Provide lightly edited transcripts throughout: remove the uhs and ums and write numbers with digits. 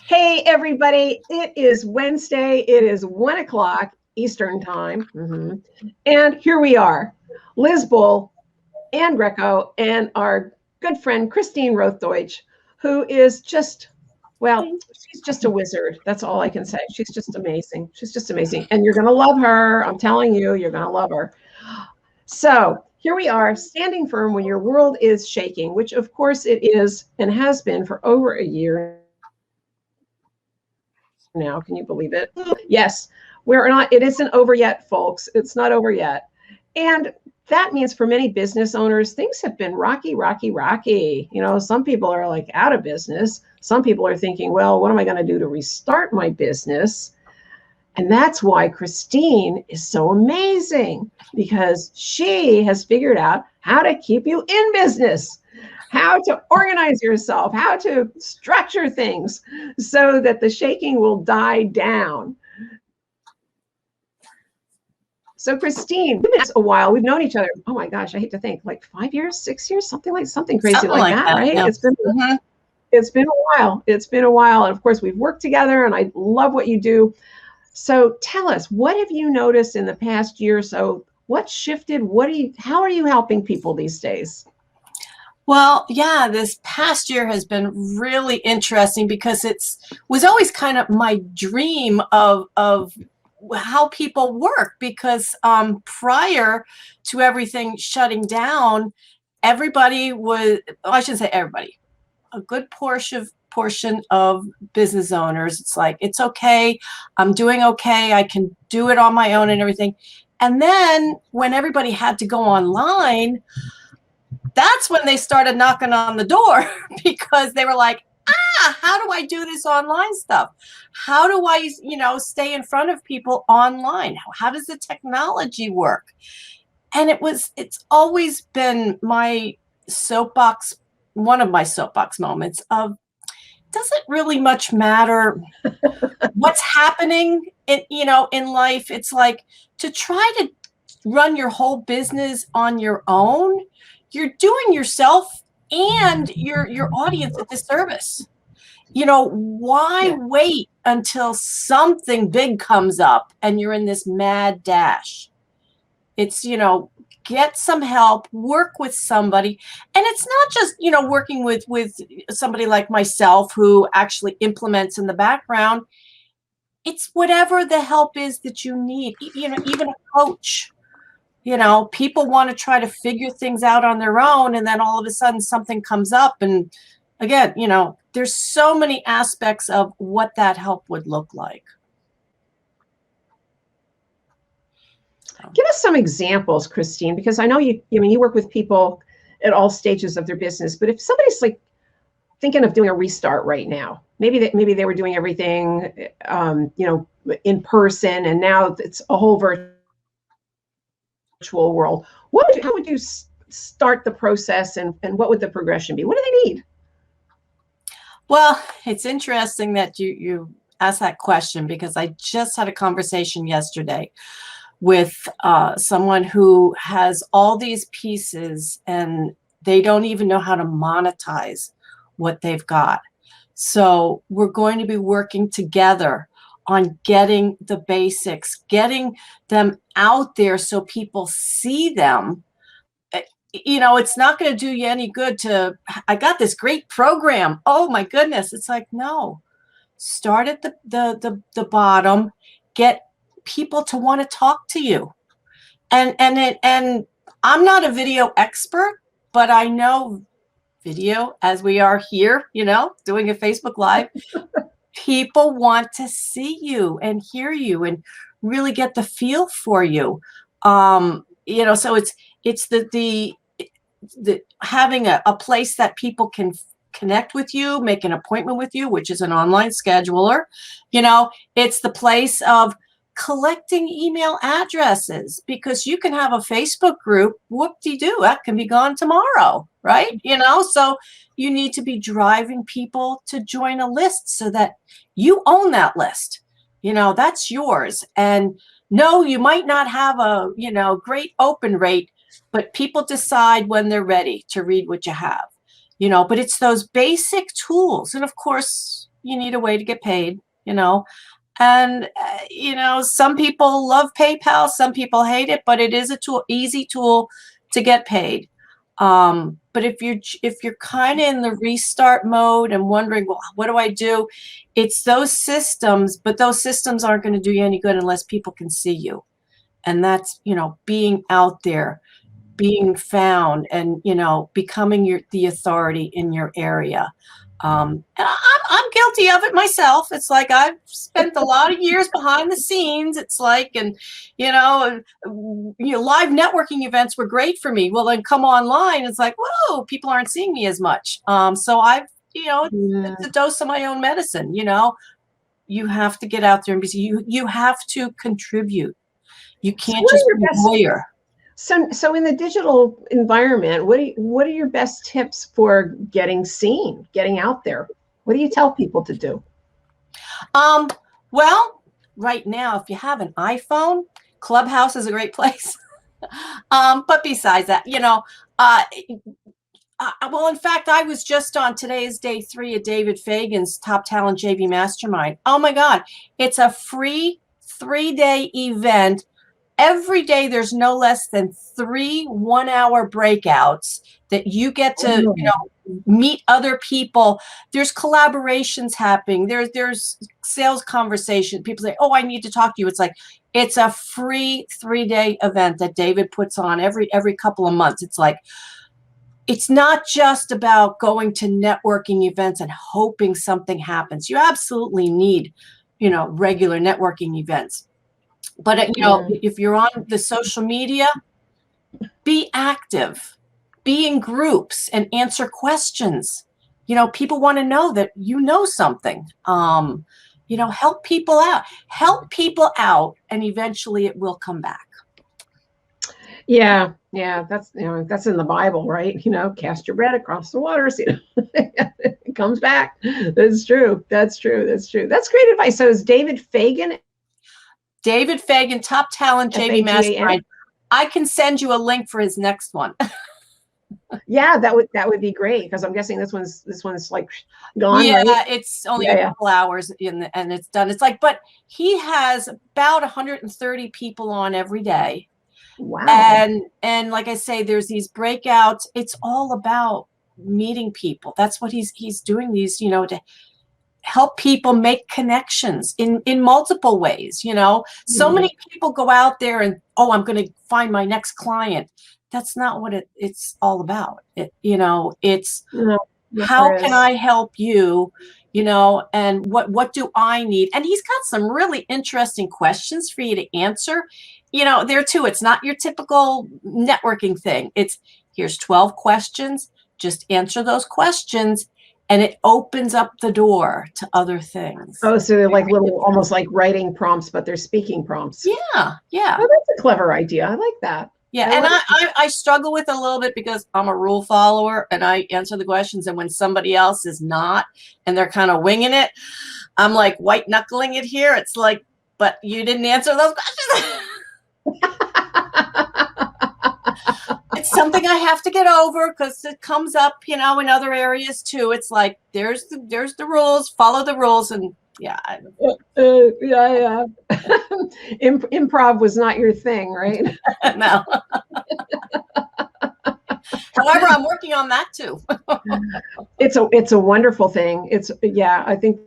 Hey, everybody. It is Wednesday. It is 1 o'clock Eastern time. And here we are, Liz Bull and Greco and our good friend, Christine Rothdeutsch, who is just, well, she's just a wizard. That's all I can say. She's just amazing. She's just amazing. And you're going to love her. I'm telling you, you're going to love her. So here we are, standing firm when your world is shaking, which of course it is and has been for over a year now. Can you believe it? Yes, we're not, it isn't over yet, folks. It's not over yet. And that means for many business owners, things have been rocky, rocky, rocky. You know, some people are like out of business. Some people are thinking, well, what am I going to do to restart my business? And that's why Christine is so amazing, because she has figured out how to keep you in business, how to organize yourself, how to structure things so that the shaking will die down. So Christine, we've been a while. We've known each other. Oh my gosh, I hate to think, like 5 years, 6 years, something crazy something like that, right? Yeah. It's been a while. It's been a while. And of course, we've worked together and I love what you do. So tell us, what have you noticed in the past year or so? What shifted? How are you helping people these days? Well, yeah, this past year has been really interesting because was always kind of my dream of how people work, because prior to everything shutting down, everybody was, I shouldn't say everybody, a good portion of business owners, it's like, it's okay, I'm doing okay, I can do it on my own and everything. And then when everybody had to go online, that's when they started knocking on the door because they were like, how do I do this online stuff? How do I, stay in front of people online? How does the technology work? And it's always been my soapbox, one of my soapbox moments of, doesn't really much matter what's happening in life. It's like, to try to run your whole business on your own, you're doing yourself and your audience a disservice. Why wait until something big comes up and you're in this mad dash? It's, get some help, work with somebody. And it's not just, working with somebody like myself who actually implements in the background. It's whatever the help is that you need, even a coach. People want to try to figure things out on their own, and then all of a sudden something comes up. And again, there's so many aspects of what that help would look like. Give us some examples, Christine, because I know you work with people at all stages of their business, but if somebody's like thinking of doing a restart right now, maybe they were doing everything, in person, and now it's a whole virtual world. How would you start the process, and what would the progression be? What do they need? Well, it's interesting that you asked that question, because I just had a conversation yesterday with someone who has all these pieces and they don't even know how to monetize what they've got. So we're going to be working together on getting the basics, getting them out there so people see them. It's not going to do you any good I got this great program, oh my goodness. It's like, no, start at the bottom, get people to want to talk to you. And I'm not a video expert, but I know video, as we are here, doing a Facebook Live. People want to see you and hear you and really get the feel for you. So it's the having a place that people can connect with you, make an appointment with you, which is an online scheduler. It's the place of collecting email addresses, because you can have a Facebook group, whoop-de-doo, that can be gone tomorrow, right? So you need to be driving people to join a list so that you own that list. That's yours. And no, you might not have a, great open rate, but people decide when they're ready to read what you have. But it's those basic tools. And of course, you need a way to get paid, you know. And, you know, some people love PayPal, some people hate it, but it is a tool, easy tool to get paid. But if you're kind of in the restart mode and wondering, well, what do I do? It's those systems, but those systems aren't going to do you any good unless people can see you. And that's, you know, being out there, being found, and, you know, becoming the authority in your area. And I'm guilty of it myself. It's like I've spent a lot of years behind the scenes. It's like, and live networking events were great for me. Well, then come online, it's like, whoa, people aren't seeing me as much. So I've, it's a dose of my own medicine. You know, you have to get out there and be. You have to contribute. You can't just be a lawyer. So in the digital environment, what are your best tips for getting seen, getting out there? What do you tell people to do? Well, right now, if you have an iPhone, Clubhouse is a great place. But besides that, well, in fact, I was just on, today is day 3 of David Fagan's Top Talent JV Mastermind. Oh my God, it's a free 3-day event. Every day there's no less than 3 1-hour breakouts that you get to, meet other people. There's collaborations happening. There's sales conversation. People say, oh, I need to talk to you. It's like, it's a free 3-day event that David puts on every couple of months. It's like, it's not just about going to networking events and hoping something happens. You absolutely need, regular networking events. But, if you're on the social media, be active, be in groups and answer questions. People want to know that you know something. Help people out, and eventually it will come back. Yeah, that's that's in the Bible, right? Cast your bread across the waters. It comes back. That's true. That's great advice. So is David Fagan? David Fagan, Top Talent JV Mastermind. I can send you a link for his next one. Yeah, that would be great, because I'm guessing this one's like gone. Yeah, right? It's only a couple hours and it's done. It's like, but he has about 130 people on every day. Wow. And like I say, there's these breakouts. It's all about meeting people. That's what he's doing these, to help people make connections in multiple ways. So many people go out there and, I'm going to find my next client. That's not what it's all about. It's how can I help you, and what do I need? And he's got some really interesting questions for you to answer. There too, it's not your typical networking thing. It's, here's 12 questions, just answer those questions, and it opens up the door to other things. Oh, so they're like little, almost like writing prompts, but they're speaking prompts. Yeah. Oh, that's a clever idea. I like that. Yeah, and I struggle with it a little bit because I'm a rule follower and I answer the questions. And when somebody else is not, and they're kind of winging it, I'm like white knuckling it here. It's like, but you didn't answer those questions. It's something I have to get over because it comes up, in other areas too. It's like, there's the rules, follow the rules. And yeah. Improv was not your thing, right? No. However, I'm working on that too. It's a wonderful thing. I think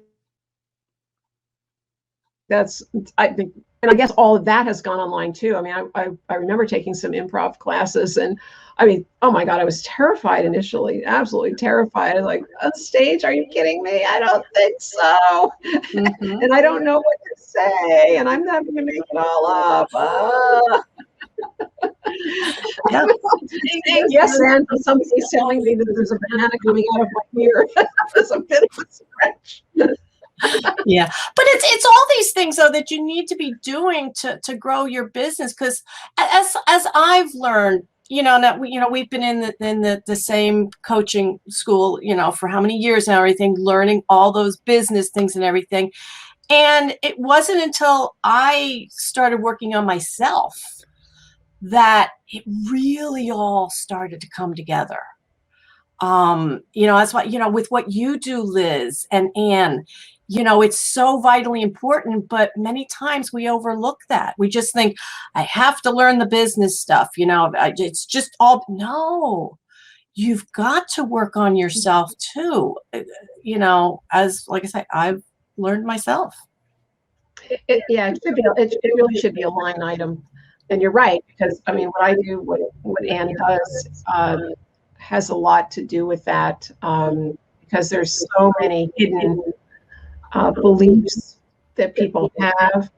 and I guess all of that has gone online too. I mean, I remember taking some improv classes, and oh my God, I was terrified initially, absolutely terrified. I was like, on stage, are you kidding me? I don't think so. And I don't know what to say, and I'm not going to make it all up. Yeah. Yes, and somebody's telling me that there's a banana coming out of my ear. There's a bit of a stretch. Yeah, but it's all these things though that you need to be doing to grow your business, because as I've learned, that we've been in the same coaching school, for how many years and everything, learning all those business things and everything. And it wasn't until I started working on myself that it really all started to come together. That's why, with what you do, Liz and Anne, it's so vitally important, but many times we overlook that. We just think, I have to learn the business stuff, it's just all, no, you've got to work on yourself too. As, like I said, I've learned myself. It should be. It really should be a line item. And you're right, because I mean, what I do, what Anne does, has a lot to do with that, because there's so many hidden beliefs that people have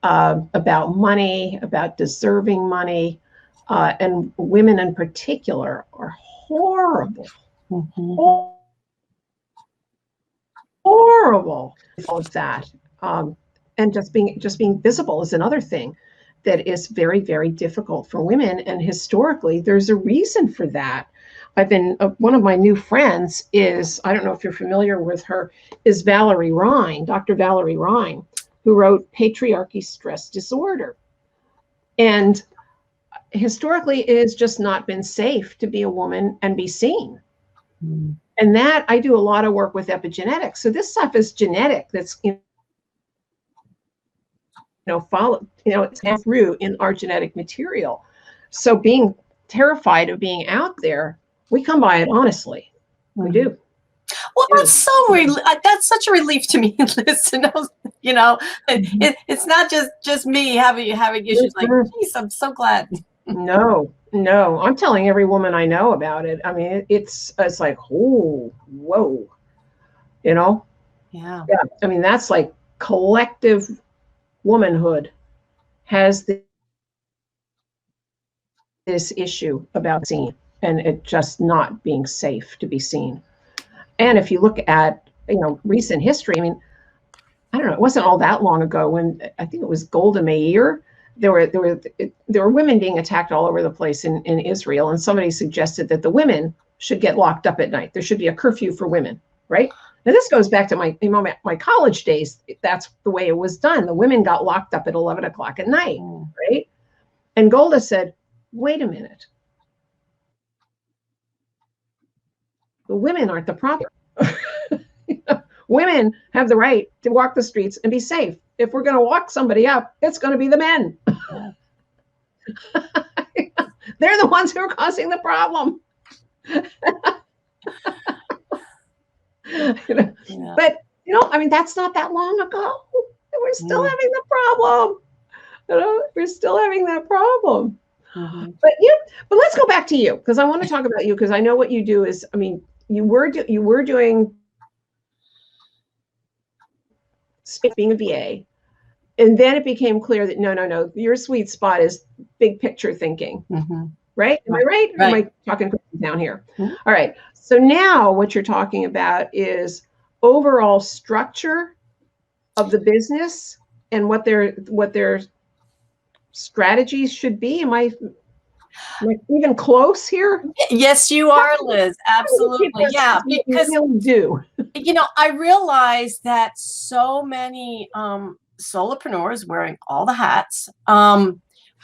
about money, about deserving money, and women in particular are horrible. Mm-hmm. Horrible of that. And just being visible is another thing that is very, very difficult for women. And historically, there's a reason for that. One of my new friends is, I don't know if you're familiar with her, is Valerie Rhine, Dr. Valerie Rhine, who wrote Patriarchy Stress Disorder. And historically, it has just not been safe to be a woman and be seen. Mm. And that, I do a lot of work with epigenetics. So this stuff is genetic. That's, it's through in our genetic material. So being terrified of being out there, we come by it honestly. We do. Well, that's that's such a relief to me, Liz, to know, it's not just me having issues. Like, geez, I'm so glad. No, I'm telling every woman I know about it. I mean, it's like, oh, whoa, Yeah. I mean, that's like collective womanhood has this issue about seen, and it just not being safe to be seen. And if you look at, recent history, I mean, I don't know, it wasn't all that long ago when I think it was Golda Meir. There were women being attacked all over the place in Israel, and somebody suggested that the women should get locked up at night. There should be a curfew for women, right? Now this goes back to my college days. That's the way it was done. The women got locked up at 11 o'clock at night, right? And Golda said, wait a minute. The women aren't the problem. Women have the right to walk the streets and be safe. If we're going to walk somebody up, it's going to be the men. They're the ones who are causing the problem. Yeah. But, I mean, that's not that long ago. We're still having the problem. We're still having that problem. Mm-hmm. But let's go back to you, because I want to talk about you, because I know what you do is, I mean, you were doing being a VA, and then it became clear that no, your sweet spot is big picture thinking. Mm-hmm. Right? Am I right? Right. Am I talking down here? Mm-hmm. All right. So now what you're talking about is overall structure of the business and what their strategies should be. Am I even close here? Yes, you are, Liz. Absolutely. Yeah, because I realize that so many solopreneurs wearing all the hats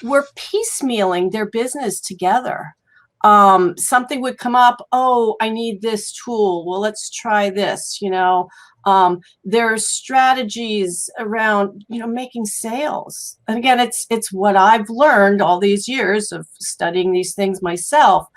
were piecemealing their business together. Something would come up. Oh, I need this tool. Well, let's try this. There's strategies around, making sales. And again, it's what I've learned all these years of studying these things myself.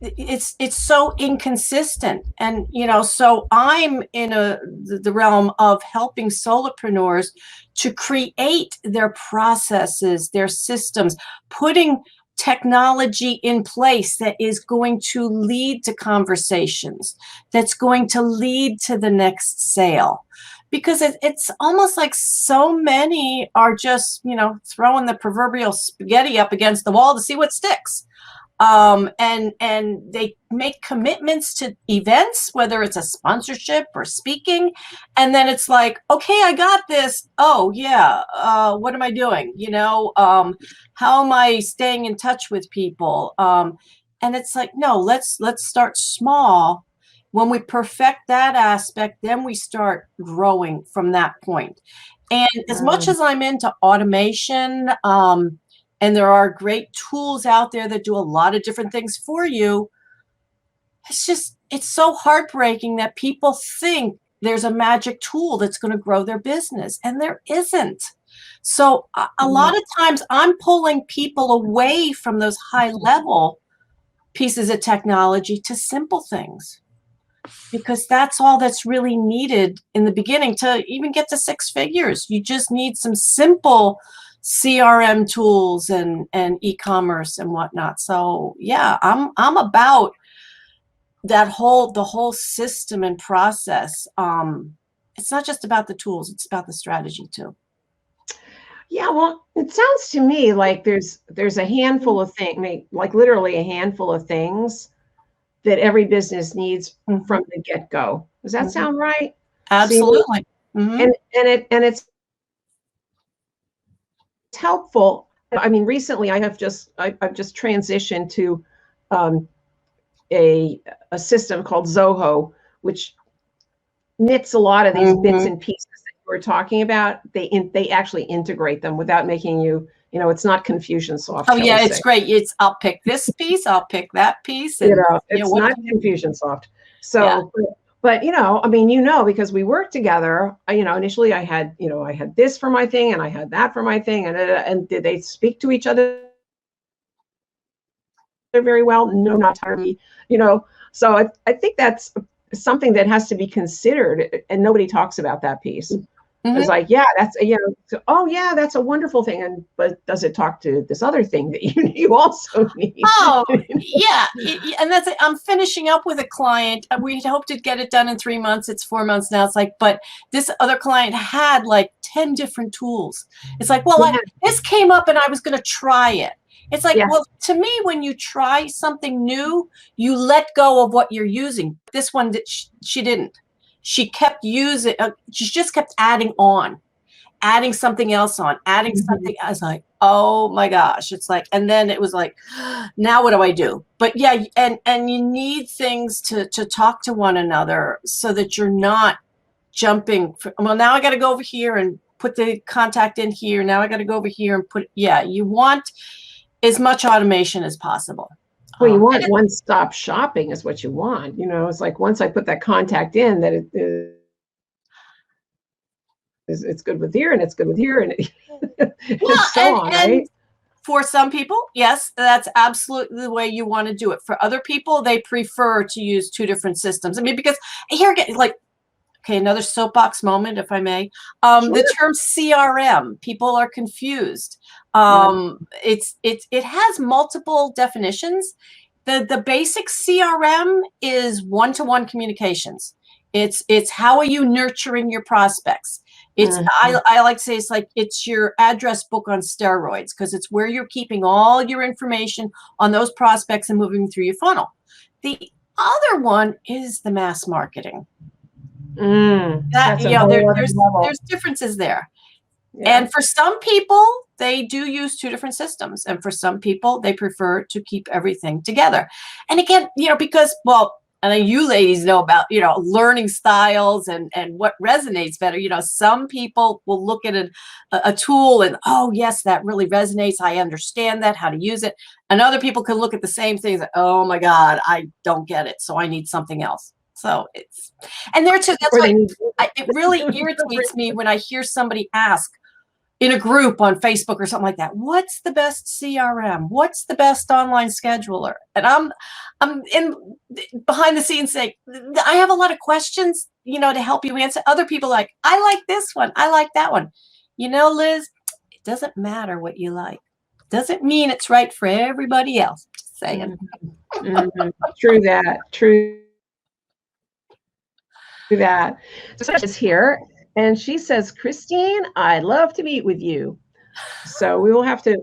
It's so inconsistent. And, so I'm in the realm of helping solopreneurs to create their processes, their systems, putting technology in place that is going to lead to conversations, that's going to lead to the next sale. Because it's almost like so many are just, throwing the proverbial spaghetti up against the wall to see what sticks. And they make commitments to events, whether it's a sponsorship or speaking. And then it's like, okay, I got this. Oh yeah. What am I doing? How am I staying in touch with people? And it's like, no, let's start small. When we perfect that aspect, then we start growing from that point. And as much as I'm into automation, and there are great tools out there that do a lot of different things for you. It's so heartbreaking that people think there's a magic tool that's going to grow their business, and there isn't. So a lot of times I'm pulling people away from those high level pieces of technology to simple things, because that's all that's really needed in the beginning to even get to 6 figures. You just need some simple CRM tools and e-commerce and whatnot. So yeah, I'm about the whole system and process. It's not just about the tools, it's about the strategy too. Yeah, well, it sounds to me like there's a handful of things, like literally a handful of things that every business needs from the get-go. Does that sound right? Absolutely. And it's helpful. I mean, recently I've just transitioned to a system called Zoho, which knits a lot of these bits and pieces that you were talking about. They actually integrate them without making you, it's not Confusionsoft. Oh yeah, it's great. I'll pick this piece, I'll pick that piece. And, it's not Confusionsoft. So, but I mean, because we worked together, initially I had this for my thing and I had that for my thing, and did they speak to each other very well? No, not entirely. So I think that's something that has to be considered, and nobody talks about that piece. It's like, yeah, that's oh yeah, that's a wonderful thing, but does it talk to this other thing that you also need? Oh yeah, and that's it. I'm finishing up with a client. We hoped to get it done in 3 months. It's 4 months now. It's like, but this other client had like 10 different tools. It's like, well, this came up and I was going to try it. It's like, well, to me, when you try something new, you let go of what you're using. This one, that she didn't. She kept using, she just kept adding something else on, adding something. I was like, oh my gosh. It's like, and then it was like, now what do I do? But yeah, and you need things to talk to one another so that you're not jumping. Well, now I got to go over here and put the contact in here. Now I got to go over here and you want as much automation as possible. Well, you want one-stop shopping is what you want. It's like, once I put that contact in, that it's good with here and it's good with here and so on, right? For some people, yes, that's absolutely the way you want to do it. For other people, they prefer to use 2 different systems. I mean, because here again, like, okay, another soapbox moment, if I may. Sure. The term CRM, people are confused. It has multiple definitions. The basic CRM is one-to-one communications. It's how are you nurturing your prospects? I like to say it's your address book on steroids, because it's where you're keeping all your information on those prospects and moving through your funnel. The other one is the mass marketing. There's differences there. Yeah. And for some people, they do use 2 different systems. And for some people, they prefer to keep everything together. And again, because, well, and then you ladies know about, learning styles and what resonates better. Some people will look at a tool and, oh, yes, that really resonates. I understand that, how to use it. And other people can look at the same things and, oh, my God, I don't get it. So I need something else. So and there too, that's why it really irritates me when I hear somebody ask in a group on Facebook or something like that, what's the best CRM? What's the best online scheduler? And I'm in behind the scenes saying, I have a lot of questions, to help you answer. Other people like, I like this one. I like that one. Liz, it doesn't matter what you like. Doesn't mean it's right for everybody else. Just saying. True that. True that. So is here, and she says, Christine, I'd love to meet with you. So we will have to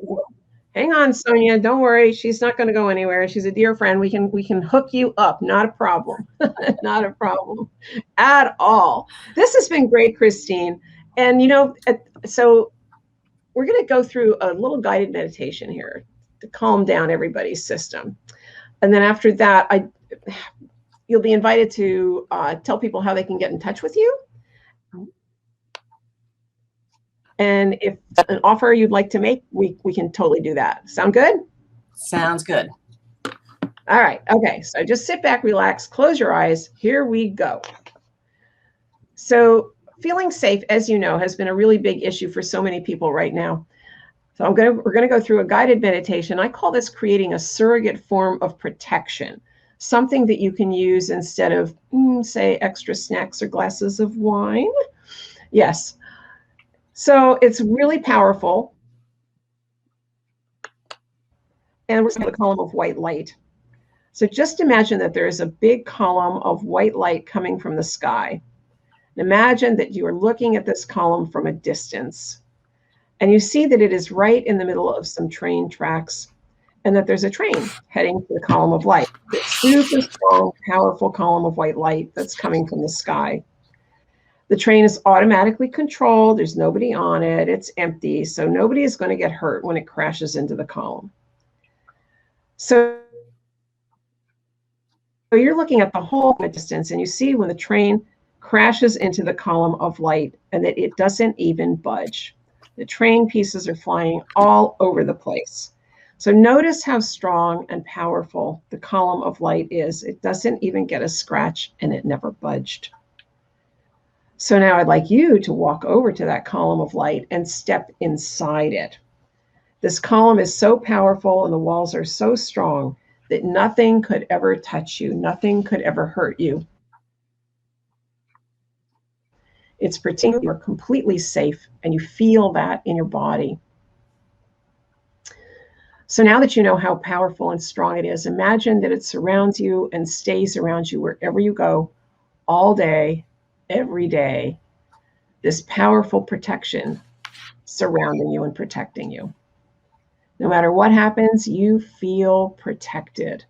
hang on, Sonia. Don't worry, she's not going to go anywhere. She's a dear friend. We can hook you up. Not a problem. Not a problem at all. This has been great, Christine. And so we're going to go through a little guided meditation here to calm down everybody's system, and then after that, you'll be invited to tell people how they can get in touch with you. And if an offer you'd like to make, we can totally do that. Sound good? Sounds good. All right. Okay. So just sit back, relax, close your eyes. Here we go. So feeling safe, as you know, has been a really big issue for so many people right now. So we're going to go through a guided meditation. I call this creating a surrogate form of protection, something that you can use instead of, say, extra snacks or glasses of wine. Yes. So it's really powerful. And we're going to have a column of white light. So just imagine that there is a big column of white light coming from the sky. Imagine that you are looking at this column from a distance. And you see that it is right in the middle of some train tracks, and that there's a train heading to the column of light. It's super strong, powerful column of white light that's coming from the sky. The train is automatically controlled. There's nobody on it. It's empty. So nobody is going to get hurt when it crashes into the column. So you're looking at the whole distance, and you see when the train crashes into the column of light and that it doesn't even budge. The train pieces are flying all over the place. So notice how strong and powerful the column of light is. It doesn't even get a scratch, and it never budged. So now I'd like you to walk over to that column of light and step inside it. This column is so powerful and the walls are so strong that nothing could ever touch you. Nothing could ever hurt you. It's pretending you're completely safe, and you feel that in your body. So now that you know how powerful and strong it is, imagine that it surrounds you and stays around you wherever you go, all day, every day. This powerful protection surrounding you and protecting you. No matter what happens, you feel protected.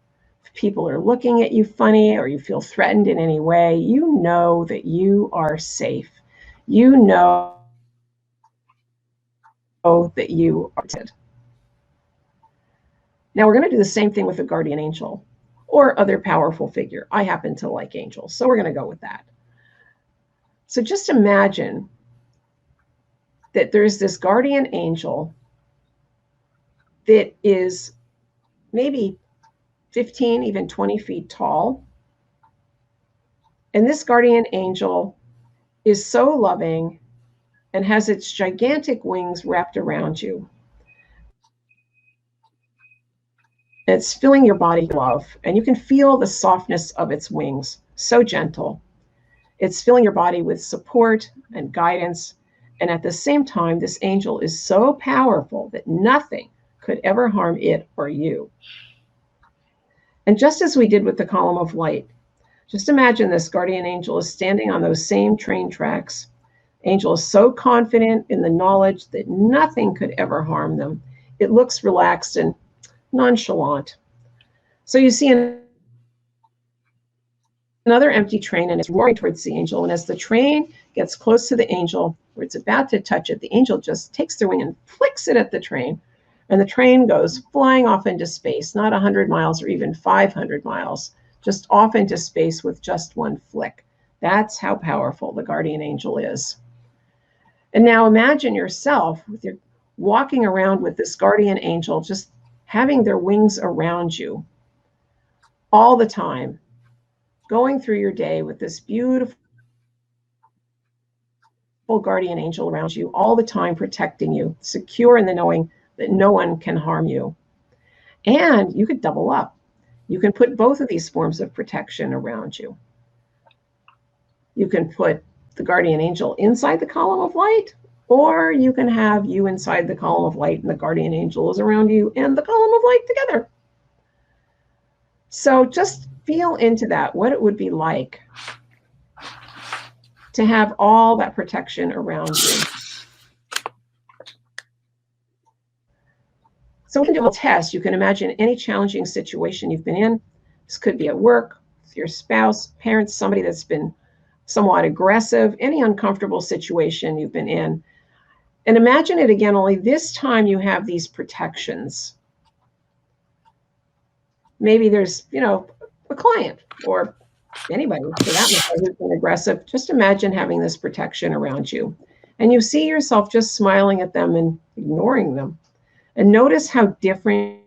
If people are looking at you funny or you feel threatened in any way, you know that you are safe. You know that you are protected. Now we're going to do the same thing with a guardian angel or other powerful figure. I happen to like angels, so we're going to go with that. So just imagine that there's this guardian angel that is maybe 15, even 20 feet tall. And this guardian angel is so loving and has its gigantic wings wrapped around you. It's filling your body with love, and you can feel the softness of its wings, so gentle. It's filling your body with support and guidance, and at the same time, this angel is so powerful that nothing could ever harm it or you. And just as we did with the column of light, just imagine this guardian angel is standing on those same train tracks. Angel is so confident in the knowledge that nothing could ever harm them. It looks relaxed and nonchalant. So you see another empty train, and it's roaring towards the angel. And as the train gets close to the angel, where it's about to touch it, the angel just takes their wing and flicks it at the train. And the train goes flying off into space, not 100 miles or even 500 miles, just off into space with just one flick. That's how powerful the guardian angel is. And now imagine yourself with your walking around with this guardian angel, just having their wings around you all the time, going through your day with this beautiful guardian angel around you all the time, protecting you, secure in the knowing that no one can harm you. And you could double up. You can put both of these forms of protection around you. You can put the guardian angel inside the column of light, or you can have you inside the column of light and the guardian angel is around you and the column of light together. So just feel into that, what it would be like to have all that protection around you. So we can do a little test. You can imagine any challenging situation you've been in. This could be at work, with your spouse, parents, somebody that's been somewhat aggressive, any uncomfortable situation you've been in. And imagine it again, only this time you have these protections. Maybe there's, a client or anybody for that matter who's been aggressive. Just imagine having this protection around you. And you see yourself just smiling at them and ignoring them. And notice how different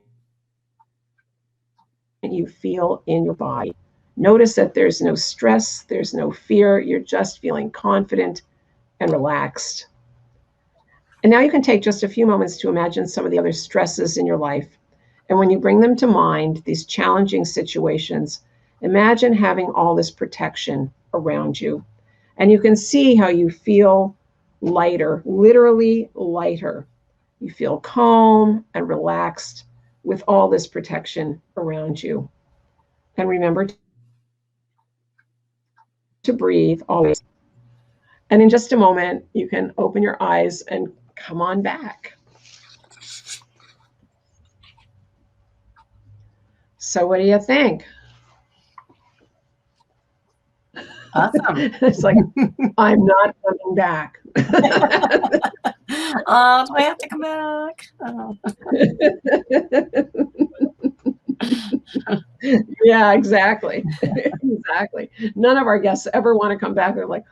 you feel in your body. Notice that there's no stress, there's no fear. You're just feeling confident and relaxed. And now you can take just a few moments to imagine some of the other stresses in your life. And when you bring them to mind, these challenging situations, imagine having all this protection around you. And you can see how you feel lighter, literally lighter. You feel calm and relaxed with all this protection around you. And remember to breathe always. And in just a moment, you can open your eyes and come on back. So what do you think? Awesome. It's like, I'm not coming back. Oh, do I have to come back? Oh. Yeah, exactly. Exactly. None of our guests ever want to come back. They're like,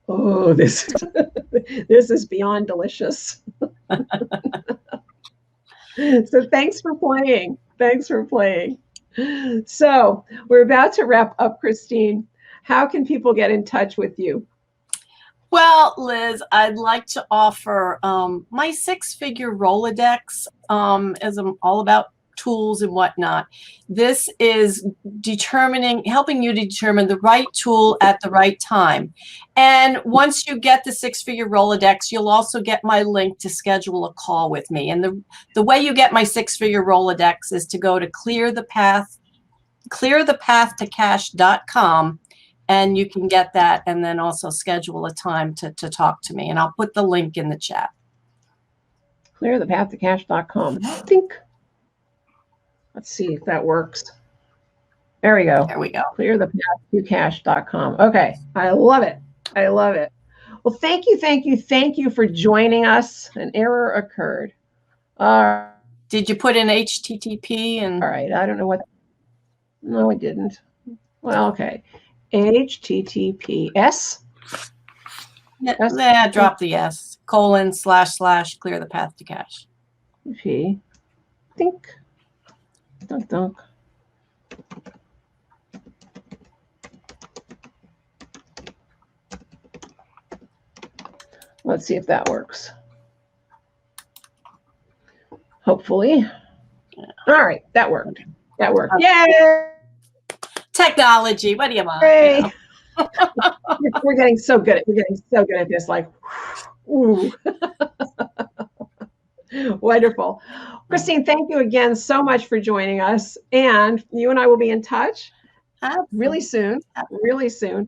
oh, this is beyond delicious. So thanks for playing. Thanks for playing. So we're about to wrap up, Christine. How can people get in touch with you? Well, Liz, I'd like to offer my 6-figure Rolodex, as I'm all about tools and whatnot. This is helping you determine the right tool at the right time. And once you get the 6-figure Rolodex, you'll also get my link to schedule a call with me. And the way you get my 6-figure Rolodex is to go to clearthepathtocash.com. And you can get that and then also schedule a time to talk to me. And I'll put the link in the chat. Clearthepathtocash.com. I think, let's see if that works. There we go. There we go. Clearthepathtocash.com. Okay. I love it. I love it. Well, thank you for joining us. An error occurred. Did you put in HTTP? All right. I don't know what. No, I didn't. Well, okay. HTTPS. Yeah, drop the S. / clear the path to cash. Think. Dunk. Let's see if that works. Hopefully. Yeah. All right, that worked. That worked. Yay! Technology. What do you want? You know? We're getting so good at this. Like, ooh. Wonderful. Christine, thank you again so much for joining us. And you and I will be in touch really soon. Really soon.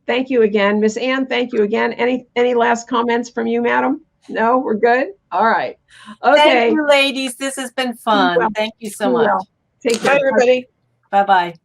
Thank you again. Miss Ann, thank you again. Any last comments from you, madam? No, we're good? All right. Okay. Thank you, ladies. This has been fun. Thank you so much. Take care, everybody. Bye-bye.